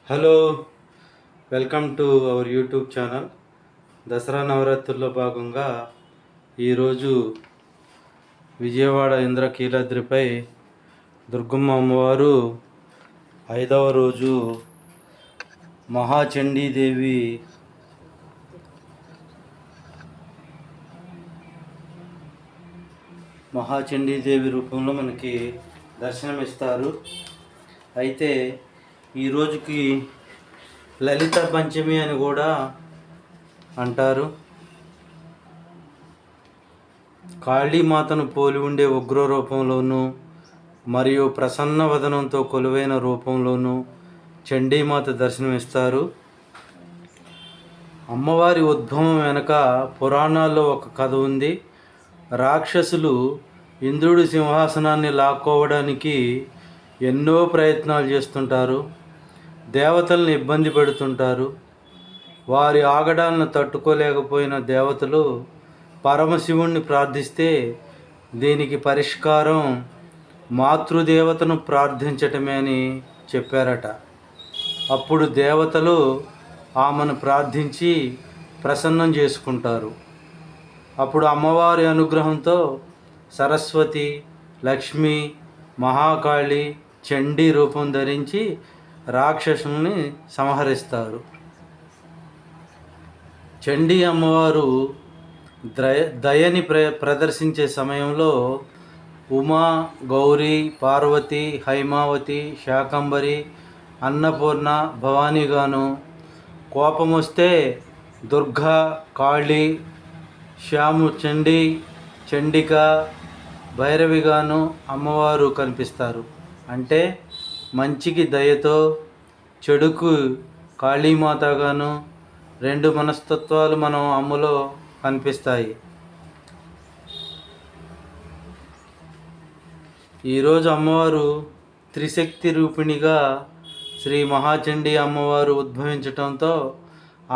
Hello, welcome to our YouTube channel. Dasara నవరాత్రుల్లో భాగంగా ఈరోజు విజయవాడ ఇంద్రకీలాద్రిపై దుర్గమ్మ అమ్మవారు 5వ రోజు మహాచండీదేవి రూపంలో మనకి దర్శనమిస్తారు. అయితే ఈ రోజుకి లలిత పంచమి అని కూడా అంటారు. కాళీమాతను పోలి ఉండే ఉగ్ర రూపంలోనూ మరియు ప్రసన్న వదనంతో కొలువైన రూపంలోనూ చండీమాత దర్శనమిస్తారు. అమ్మవారి ఉద్భవం వెనక పురాణాల్లో ఒక కథ ఉంది. రాక్షసులు ఇంద్రుడి సింహాసనాన్ని లాక్కోవడానికి ఎన్నో ప్రయత్నాలు చేస్తుంటారు. దేవతల్ని ఇబ్బంది పెడుతుంటారు. వారి ఆగడాలను తట్టుకోలేకపోయిన దేవతలు పరమశివుణ్ణి ప్రార్థిస్తే దీనికి పరిష్కారం మాతృదేవతను ప్రార్థించటమే అని చెప్పారట. అప్పుడు దేవతలు ఆమెను ప్రార్థించి ప్రసన్నం చేసుకుంటారు. అప్పుడు అమ్మవారి అనుగ్రహంతో సరస్వతి, లక్ష్మి, మహాకాళి, చండీ రూపం ధరించి రాక్షసుల్ని సంహరిస్తారు. చండీ అమ్మవారు దయని ప్రదర్శించే సమయంలో ఉమా, గౌరీ, పార్వతి, హైమావతి, శాకంబరి, అన్నపూర్ణ, భవానీగాను, కోపం వస్తే దుర్గా, కాళీ, శ్యామచండీ, చండిక, భైరవిగాను అమ్మవారు కనిపిస్తారు. అంటే మంచికి దయతో, చెడుకు కాళీమాతగాను రెండు మనస్తత్వాలు మనం అమ్మలో కనిపిస్తాయి. ఈరోజు అమ్మవారు త్రిశక్తి రూపిణిగా శ్రీ మహాచండీ అమ్మవారు ఉద్భవించటంతో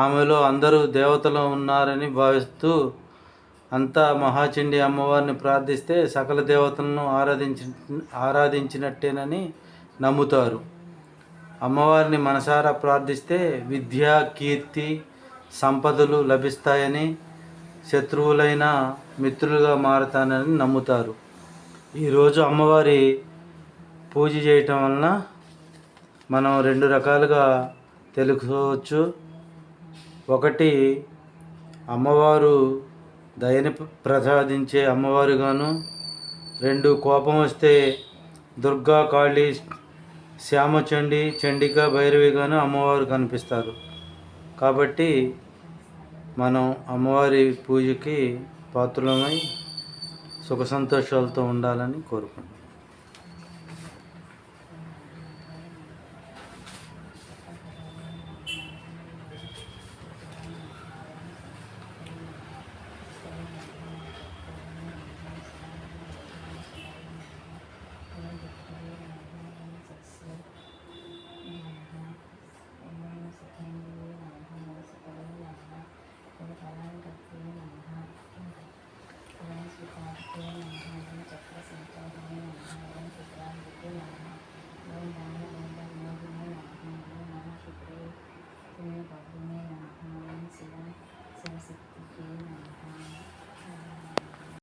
ఆమెలో అందరూ దేవతలు ఉన్నారని భావిస్తూ అంతా మహాచండీ అమ్మవారిని ప్రార్థిస్తే సకల దేవతలను ఆరాధించినట్టేనని నమ్ముతారు. అమ్మవారిని మనసారా ప్రార్థిస్తే విద్య, కీర్తి, సంపదలు లభిస్తాయని, శత్రువులైన మిత్రులుగా మారతానని నమ్ముతారు. ఈరోజు అమ్మవారి పూజ చేయటం వలన మనం 2 రకాలుగా తెలుసుకోవచ్చు. ఒకటి, అమ్మవారు దయని ప్రసాదించే అమ్మవారుగాను. 2, కోపం వస్తే దుర్గా, కాళీ, శ్యామచండి, చండిక, భైరవిగాను అమ్మవారు కనిపిస్తారు. కాబట్టి మనం అమ్మవారి పూజకి పాత్రులమై సుఖ సంతోషాలతో ఉండాలని కోరుకుంటున్నాం.